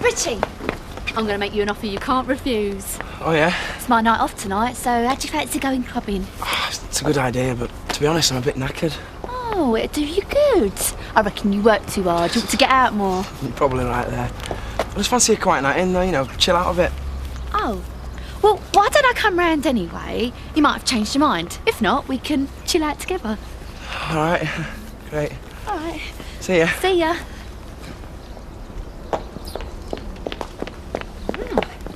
Richie, I'm going to make you an offer you can't refuse. Oh, yeah? It's my night off tonight, so how do you fancy going clubbing? Oh, it's a good idea, but to be honest, I'm a bit knackered. Oh, it'd do you good. I reckon you work too hard. You want to get out more. You're probably right there. I just fancy a quiet night in, though, chill out a bit. Oh, well, why don't I come round anyway? You might have changed your mind. If not, we can chill out together. All right, great. All right. See ya. See ya.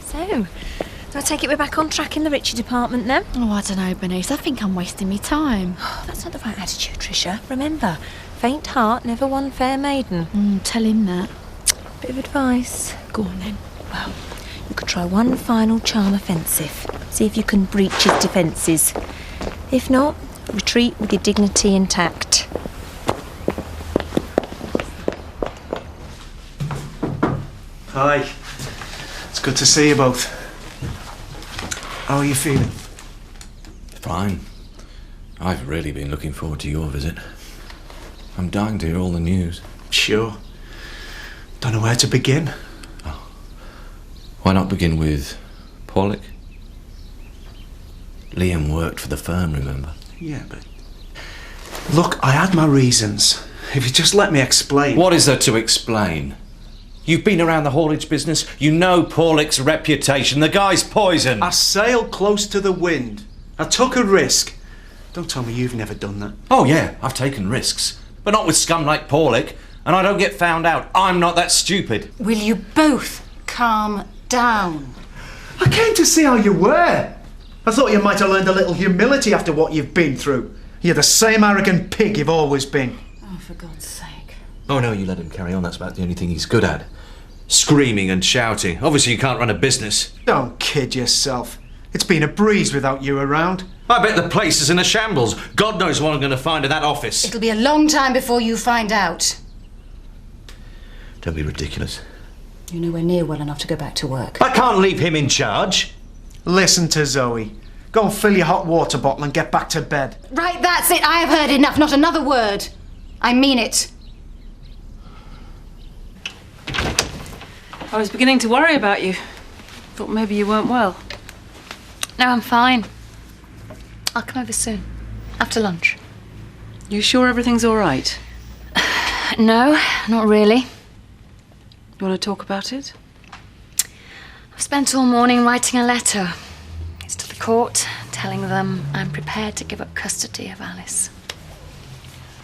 So, do I take it we're back on track in the Richie department then? Oh, I don't know, Bernice. I think I'm wasting my time. That's not the right attitude, Tricia. Remember, faint heart never won fair maiden. Tell him that. Bit of advice. Go on then. Well, you could try one final charm offensive. See if you can breach his defences. If not, retreat with your dignity intact. Hi. It's good to see you both. How are you feeling? Fine. I've really been looking forward to your visit. I'm dying to hear all the news. Sure. Don't know where to begin. Oh. Why not begin with Pollock? Liam worked for the firm, remember? Yeah, but... Look, I had my reasons. If you just let me explain... What is there to explain? You've been around the haulage business. You know Pollock's reputation. The guy's poison. I sailed close to the wind. I took a risk. Don't tell me you've never done that. Oh, yeah, I've taken risks. But not with scum like Pollock. And I don't get found out. I'm not that stupid. Will you both calm down? I came to see how you were. I thought you might have learned a little humility after what you've been through. You're the same arrogant pig you've always been. Oh, for God's sake. Oh, no, you let him carry on. That's about the only thing he's good at. Screaming and shouting. Obviously, you can't run a business. Don't kid yourself. It's been a breeze without you around. I bet the place is in a shambles. God knows what I'm going to find in that office. It'll be a long time before you find out. Don't be ridiculous. You're nowhere near well enough to go back to work. I can't leave him in charge. Listen to Zoe. Go and fill your hot water bottle and get back to bed. Right, that's it. I have heard enough. Not another word. I mean it. I was beginning to worry about you. Thought maybe you weren't well. No, I'm fine. I'll come over soon. After lunch. You sure everything's all right? No, not really. You want to talk about it? I've spent all morning writing a letter. It's to the court, telling them I'm prepared to give up custody of Alice.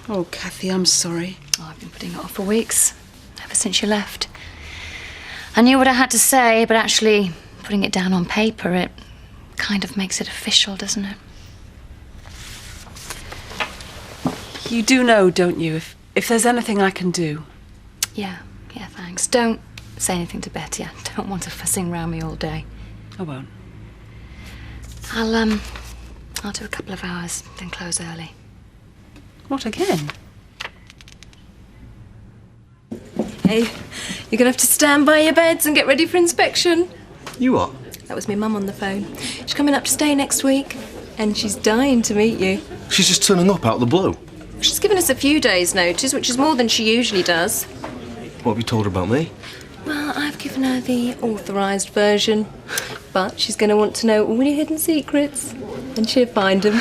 Oh, Kathy, I'm sorry. Oh, I've been putting it off for weeks, ever since you left. I knew what I had to say, but actually putting it down on paper, it kind of makes it official, doesn't it? You do know, don't you, if there's anything I can do? Yeah, thanks. Don't say anything to Betty. I don't want her fussing round me all day. I won't. I'll do a couple of hours, then close early. What again? Hey, you're gonna have to stand by your beds and get ready for inspection. You what? That was my mum on the phone. She's coming up to stay next week, and she's dying to meet you. She's just turning up out of the blue. She's given us a few days' notice, which is more than she usually does. What have you told her about me? Well, I've given her the authorised version, but she's going to want to know all your hidden secrets, and she'll find them.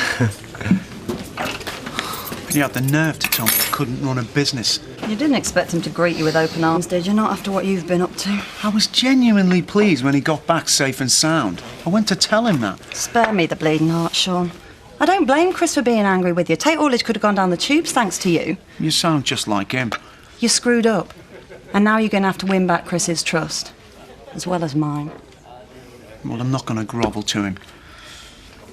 You had the nerve to tell me you couldn't run a business. You didn't expect him to greet you with open arms, did you? Not after what you've been up to. I was genuinely pleased when he got back safe and sound. I went to tell him that. Spare me the bleeding heart, Sean. I don't blame Chris for being angry with you. Tate Haulage could have gone down the tubes thanks to you. You sound just like him. You screwed up. And now you're going to have to win back Chris's trust. As well as mine. Well, I'm not going to grovel to him.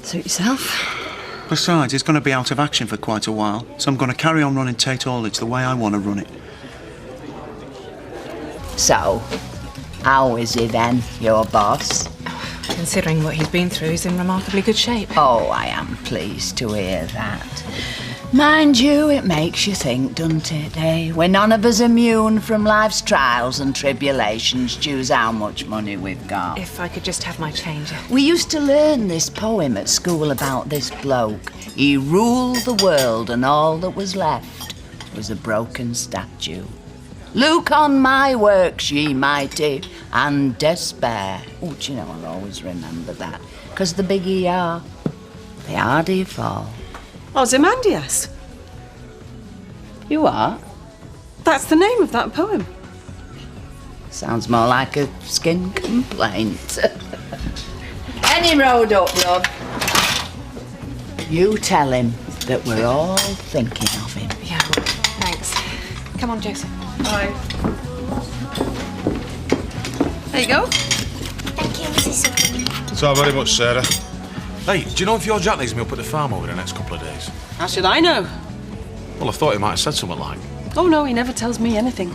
Suit yourself. Besides, he's going to be out of action for quite a while, so I'm going to carry on running Tate Haulage the way I want to run it. So, how is he then, your boss? Considering what he's been through, he's in remarkably good shape. Oh, I am pleased to hear that. Mind you, it makes you think, doesn't it, eh? We're none of us immune from life's trials and tribulations, choose how much money we've got. If I could just have my change. We used to learn this poem at school about this bloke. He ruled the world and all that was left was a broken statue. Look on my works, ye mighty, and despair. Oh, do you know, I'll always remember that. Because the bigger you are, the harder you fall. Ozymandias. You are? That's the name of that poem. Sounds more like a skin complaint. Any road up, love. You tell him that we're all thinking of him. Yeah, thanks. Come on, Joseph. Bye. There you go. Thank you, Mrs. So very much, Sarah. Hey, do you know if your Jack needs me up at the farm over the next couple of days? How should I know? Well, I thought he might have said something like. Oh, no, he never tells me anything.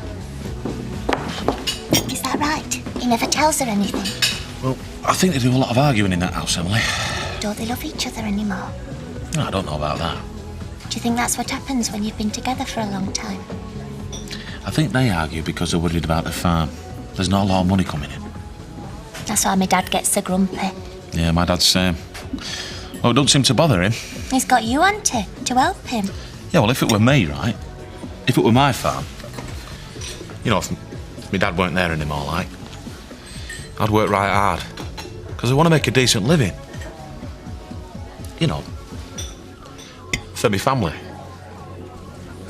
Is that right? He never tells her anything. Well, I think they do a lot of arguing in that house, Emily. Don't they love each other anymore? No, I don't know about that. Do you think that's what happens when you've been together for a long time? I think they argue because they're worried about the farm. There's not a lot of money coming in. That's why my dad gets so grumpy. Yeah, my dad's same. Well, it don't seem to bother him. He's got you, auntie, to help him. Yeah, well, if it were me, right? If it were my farm, you know, if my dad weren't there anymore, like, I'd work right hard. Because I want to make a decent living. You know, for my family.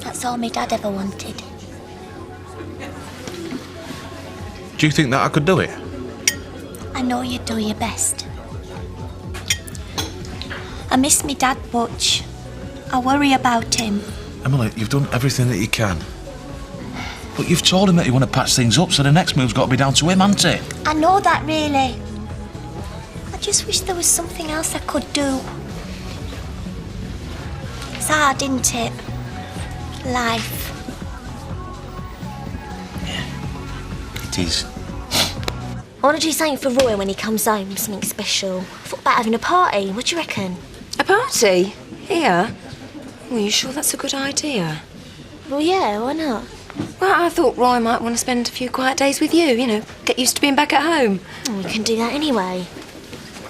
That's all my dad ever wanted. Do you think that I could do it? I know you'd do your best. I miss me dad, Butch. I worry about him. Emily, you've done everything that you can. But you've told him that you want to patch things up, so the next move's got to be down to him, hasn't it? I know that, really. I just wish there was something else I could do. It's hard, isn't it? Life. It is. I want to do something for Roy when he comes home, something special. I thought about having a party. What do you reckon? A party? Here? Well, you sure that's a good idea? Well, yeah, why not? Well, I thought Roy might want to spend a few quiet days with you, you know, get used to being back at home. Oh, we can do that anyway.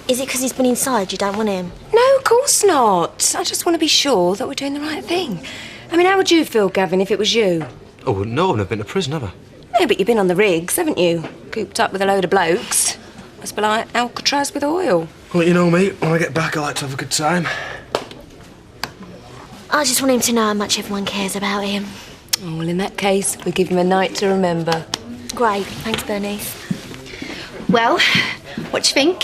Is it because he's been inside you don't want him? No, of course not. I just want to be sure that we're doing the right thing. I mean, how would you feel, Gavin, if it was you? Oh, no, I've never been to prison, have I? No, but you've been on the rigs, haven't you? Cooped up with a load of blokes. Must be like Alcatraz with oil. Well, you know me, when I get back, I like to have a good time. I just want him to know how much everyone cares about him. Oh, well, in that case, we'll give him a night to remember. Great. Thanks, Bernice. Well, what do you think?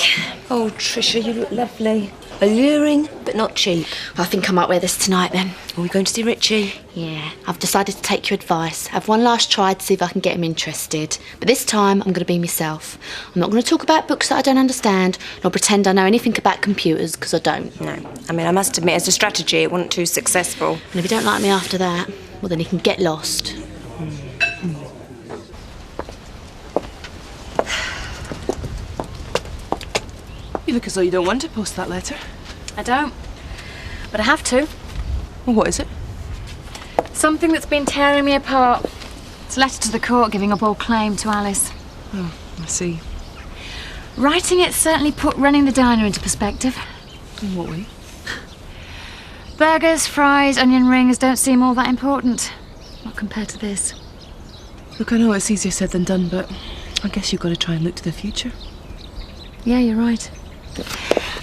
Oh, Tricia, you look lovely. Alluring, but not cheap. I think I might wear this tonight then. Are we going to see Richie? Yeah, I've decided to take your advice. Have one last try to see if I can get him interested. But this time, I'm going to be myself. I'm not going to talk about books that I don't understand, nor pretend I know anything about computers, because I don't. No. I mean, I must admit, as a strategy, it wasn't too successful. And if you don't like me after that, well, then you can get lost. You look as though you don't want to post that letter. I don't. But I have to. Well, what is it? Something that's been tearing me apart. It's a letter to the court giving up all claim to Alice. Oh, I see. Writing it certainly put running the diner into perspective. In what way? Burgers, fries, onion rings don't seem all that important. Not compared to this. Look, I know it's easier said than done, but I guess you've got to try and look to the future. Yeah, you're right.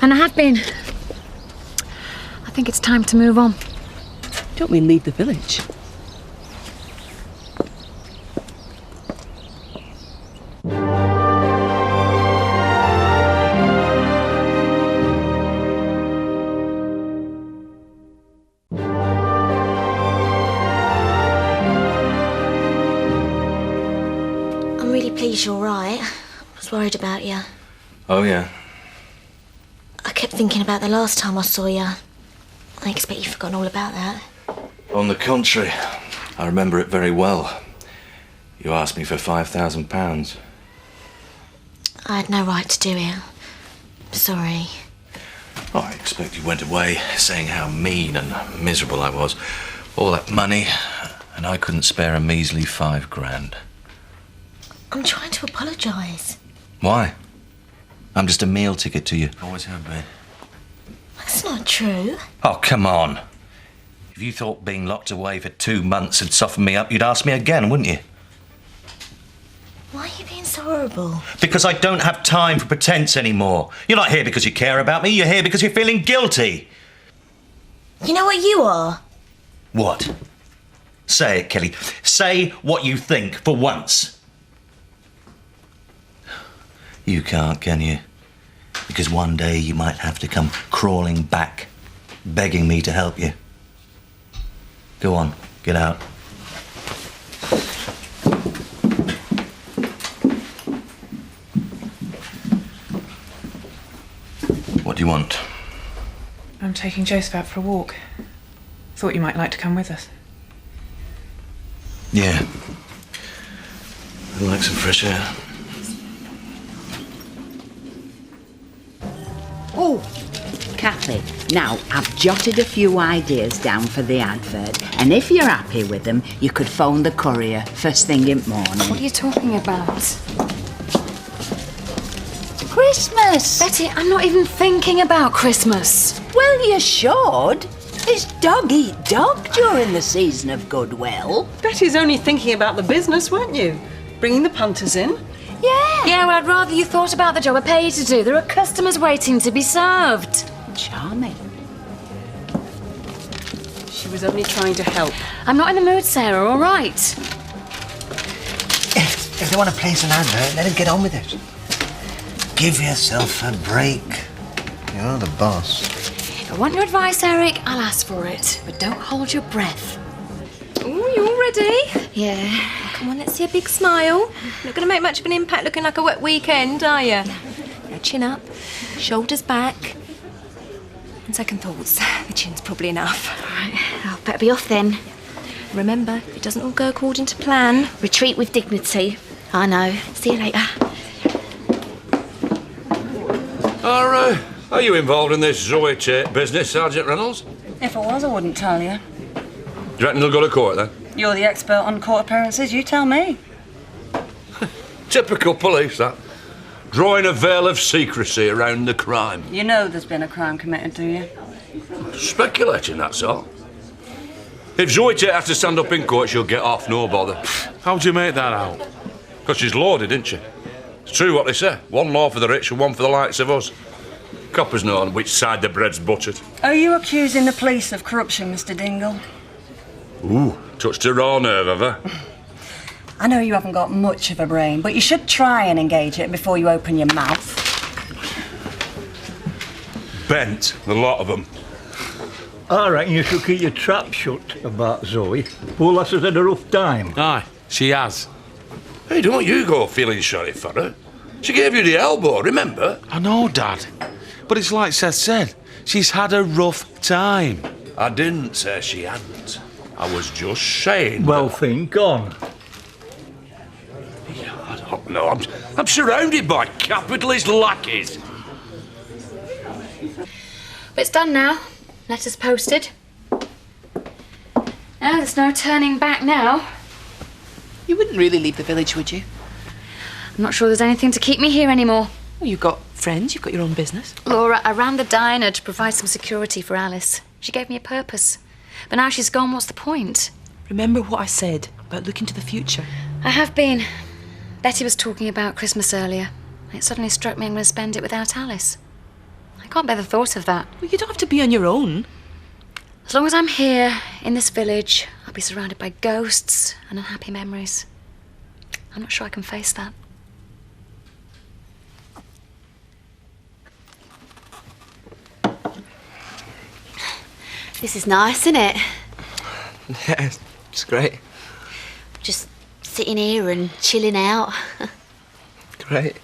And I have been. I think it's time to move on. Don't mean leave the village. I'm really pleased you're all right. I was worried about you. Oh, yeah. I kept thinking about the last time I saw you. I expect you've forgotten all about that. On the contrary, I remember it very well. You asked me for £5,000. I had no right to do it. I'm sorry. Oh, I expect you went away saying how mean and miserable I was. All that money, and I couldn't spare a measly £5,000. I'm trying to apologise. Why? I'm just a meal ticket to you. Always have been. That's not true. Oh, come on. If you thought being locked away for 2 months had softened me up, you'd ask me again, wouldn't you? Why are you being so horrible? Because I don't have time for pretense anymore. You're not here because you care about me, you're here because you're feeling guilty. You know what you are? What? Say it, Kelly. Say what you think for once. You can't, can you? Because one day you might have to come crawling back, begging me to help you. Go on, get out. What do you want? I'm taking Joseph out for a walk. Thought you might like to come with us. Yeah. I'd like some fresh air. Oh, Kathy, now I've jotted a few ideas down for the advert, and if you're happy with them, you could phone the courier first thing in the morning. What are you talking about? Christmas! Betty, I'm not even thinking about Christmas. Well, you should. It's dog eat dog during the season of goodwill. Betty's only thinking about the business, weren't you? Bringing the punters in. Yeah. Yeah, well, I'd rather you thought about the job I pay you to do. There are customers waiting to be served. Charming. She was only trying to help. I'm not in the mood, Sarah, all right? If they want to place an advert, let them get on with it. Give yourself a break. You're the boss. If I want your advice, Eric, I'll ask for it. But don't hold your breath. Oh, you all ready? Yeah. Come on, let's see a big smile. Not going to make much of an impact looking like a wet weekend, are you? Now, chin up, shoulders back. And second thoughts, the chin's probably enough. All right, I'll better be off then. Remember, if it doesn't all go according to plan... Retreat with dignity. I know. See you later. Are you involved in this Zoe Tate business, Sergeant Reynolds? If I was, I wouldn't tell you. Do you reckon they'll go to court then? You're the expert on court appearances, you tell me. Typical police, that. Drawing a veil of secrecy around the crime. You know there's been a crime committed, do you? Speculating, that's all. If Zoe Tate has to stand up in court, she'll get off, no bother. How'd you make that out? Because she's loaded, isn't she? It's true what they say. One law for the rich and one for the likes of us. Coppers know on which side the bread's buttered. Are you accusing the police of corruption, Mr. Dingle? Ooh, touched a raw nerve, have I? I know you haven't got much of a brain, but you should try and engage it before you open your mouth. Bent, the lot of them. I reckon you should keep your trap shut about Zoe. Poor lass has had a rough time. Aye, she has. Hey, don't you go feeling sorry for her. She gave you the elbow, remember? I know, Dad. But it's like Seth said, she's had a rough time. I didn't say she hadn't. I was just saying... Well, think on. I don't know. I'm surrounded by capitalist lackeys. But it's done now. Letters posted. No, there's no turning back now. You wouldn't really leave the village, would you? I'm not sure there's anything to keep me here anymore. Well, you've got friends, you've got your own business. Laura, I ran the diner to provide some security for Alice. She gave me a purpose. But now she's gone, what's the point? Remember what I said about looking to the future? I have been. Betty was talking about Christmas earlier. It suddenly struck me I'm going to spend it without Alice. I can't bear the thought of that. Well, you don't have to be on your own. As long as I'm here, in this village, I'll be surrounded by ghosts and unhappy memories. I'm not sure I can face that. This is nice, isn't it? Yeah, it's great. Just sitting here and chilling out. Great.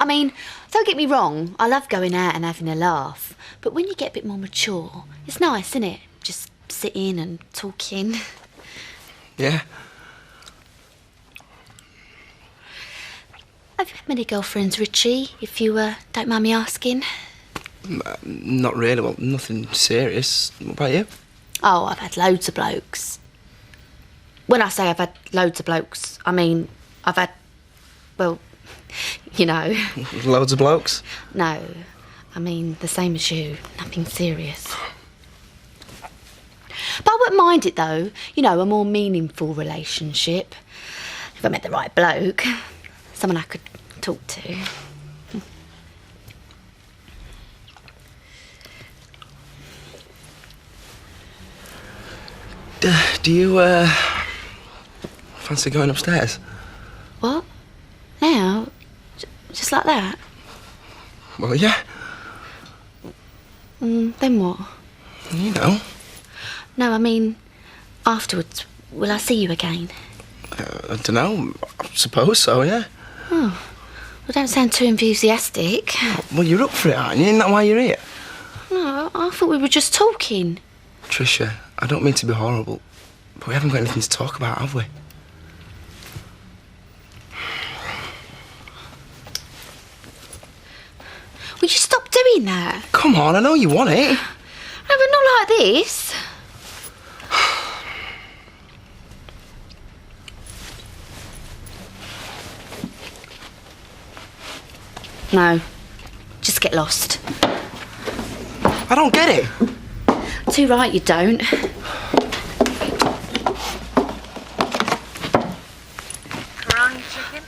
I mean, don't get me wrong, I love going out and having a laugh. But when you get a bit more mature, it's nice, isn't it? Just sitting and talking. Yeah. Have you had many girlfriends, Richie, if you don't mind me asking? Not really. Well, nothing serious. What about you? Oh, I've had loads of blokes. When I say I've had loads of blokes, I mean I've had, well, you know. Loads of blokes? No, I mean the same as you. Nothing serious. But I wouldn't mind it though. You know, a more meaningful relationship. If I met the right bloke. Someone I could talk to. Do you, fancy going upstairs? What? Now? Just like that? Well, yeah. Then what? You know. No, I mean, afterwards, will I see you again? I don't know. I suppose so, yeah. Oh, well, don't sound too enthusiastic. Well, you're up for it, aren't you? Isn't that why you're here? No, I thought we were just talking. Tricia, I don't mean to be horrible, but we haven't got anything to talk about, have we? Will you stop doing that? Come on, I know you want it. No, but not like this. No, just get lost. I don't get it. Too right you don't. Brine chicken.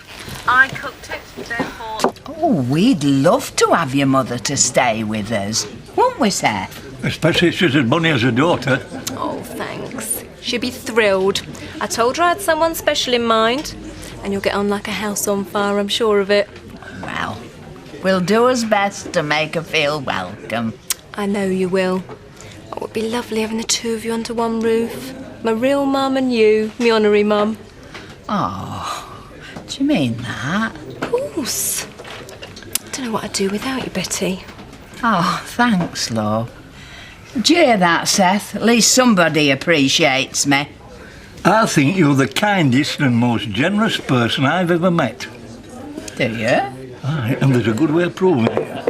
I cooked it, therefore. Oh, we'd love to have your mother to stay with us. Won't we, Seth? Especially if she's as bunny as her daughter. Oh, thanks. She'd be thrilled. I told her I had someone special in mind. And you'll get on like a house on fire, I'm sure of it. Well, we'll do our best to make her feel welcome. I know you will. Oh, it would be lovely having the two of you under one roof. My real mum and you, me honorary mum. Oh, do you mean that? Of course. Don't know what I'd do without you, Betty. Oh, thanks, love. Do you hear that, Seth? At least somebody appreciates me. I think you're the kindest and most generous person I've ever met. Do you? Aye, and there's a good way of proving it.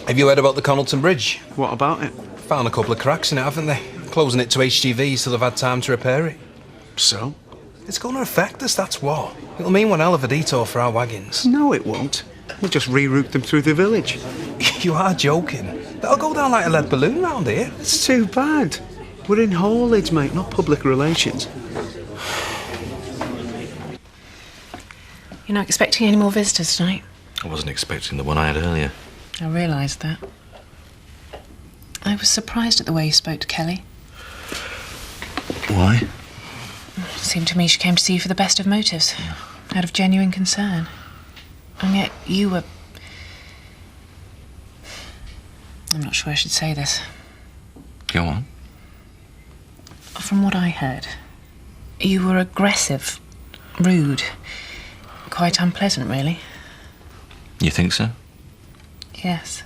Have you heard about the Connelton Bridge? What about it? Found a couple of cracks in it, haven't they? Closing it to HGV so they've had time to repair it. So? It's going to affect us, that's what. It'll mean one hell of a detour for our wagons. No, it won't. We'll just reroute them through the village. You are joking. That'll go down like a lead balloon round here. It's too bad. We're in haulage, mate, not public relations. You're not expecting any more visitors tonight? I wasn't expecting the one I had earlier. I realised that. I was surprised at the way you spoke to Kelly. Why? It seemed to me she came to see you for the best of motives, out of genuine concern. And yet you were... I'm not sure I should say this. Go on. From what I heard, you were aggressive, rude, quite unpleasant, really. You think so? Yes.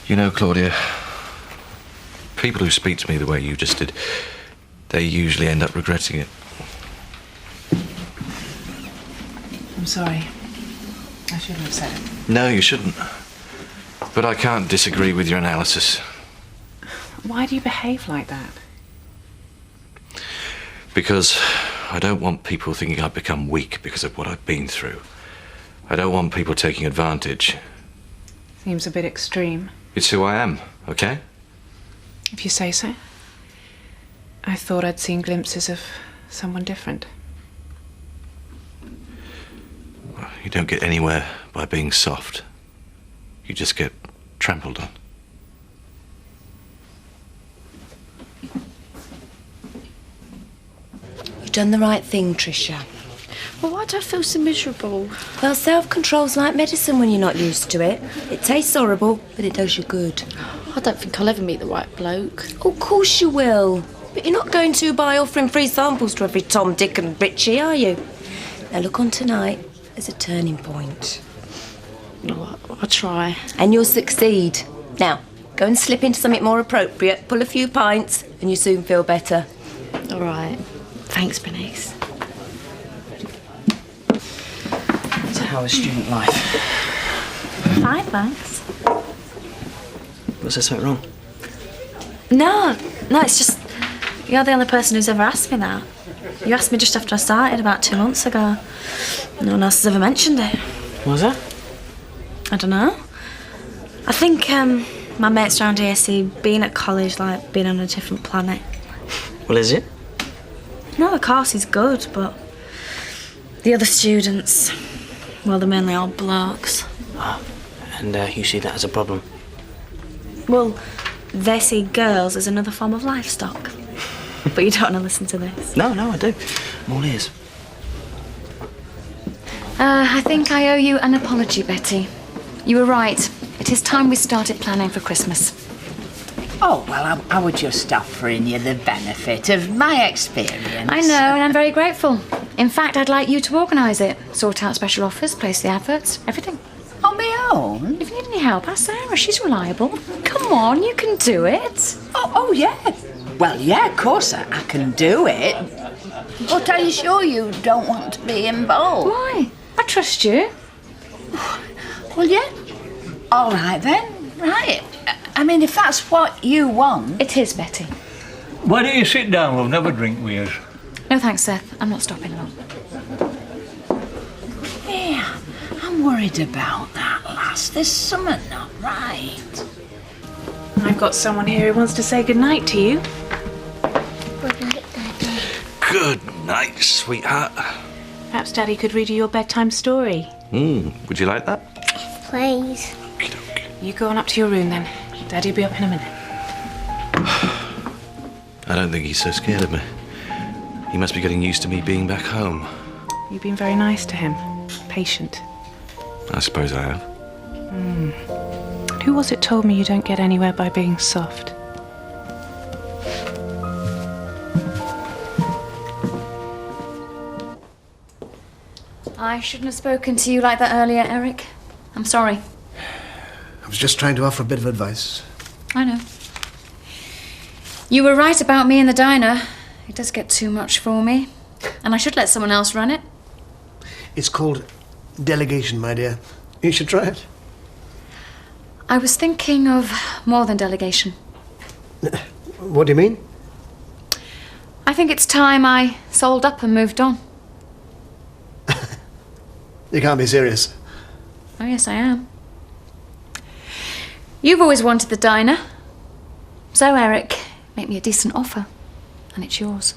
You know, Claudia, people who speak to me the way you just did, they usually end up regretting it. I'm sorry. I shouldn't have said it. No, you shouldn't. But I can't disagree with your analysis. Why do you behave like that? Because I don't want people thinking I've become weak because of what I've been through. I don't want people taking advantage. Seems a bit extreme. It's who I am, okay? If you say so. I thought I'd seen glimpses of someone different. You don't get anywhere by being soft. You just get trampled on. You've done the right thing, Tricia. Well, why do I feel so miserable? Well, self-control's like medicine when you're not used to it. It tastes horrible, but it does you good. I don't think I'll ever meet the right bloke. Oh, of course you will. But you're not going to by offering free samples to every Tom, Dick and Richie, are you? Now look on tonight as a turning point. Oh, I'll try. And you'll succeed. Now, go and slip into something more appropriate, pull a few pints, and you soon feel better. All right. Thanks, Bernice. So how is student life? Fine, thanks. Was there something wrong? No, it's just... You're the only person who's ever asked me that. You asked me just after I started, about 2 months ago. No one else has ever mentioned it. Was that? I don't know. I think my mates around here see being at college like being on a different planet. Well, is it? No, the course is good, but the other students, well, they're mainly all blokes. And you see that as a problem? Well, they see girls as another form of livestock. But you don't want to listen to this. No, I do. I'm all ears. I think I owe you an apology, Betty. You were right. It is time we started planning for Christmas. Oh, well, I would just offering you the benefit of my experience. I know, and I'm very grateful. In fact, I'd like you to organise it. Sort out special offers, place the adverts, everything. On my own? If you need any help, ask Sarah. She's reliable. Come on, you can do it. Oh, yeah. Well, yeah, of course I can do it. But are you sure you don't want to be involved? Why? I trust you. Well, yeah. All right, then. Right. I mean, if that's what you want... It is, Betty. Why don't you sit down? We'll have a drink with us. No thanks, Seth. I'm not stopping long. Yeah, I'm worried about that, lass. There's something not right. I've got someone here who wants to say goodnight to you. Good night, sweetheart. Perhaps Daddy could read you your bedtime story. Would you like that? Please. You go on up to your room then. Daddy'll be up in a minute. I don't think he's so scared of me. He must be getting used to me being back home. You've been very nice to him. Patient. I suppose I have. Who was it told me you don't get anywhere by being soft? I shouldn't have spoken to you like that earlier, Eric. I'm sorry. I was just trying to offer a bit of advice. I know. You were right about me in the diner. It does get too much for me. And I should let someone else run it. It's called delegation, my dear. You should try it. I was thinking of more than delegation. What do you mean? I think it's time I sold up and moved on. You can't be serious. Oh, yes, I am. You've always wanted the diner. So, Eric, make me a decent offer, and it's yours.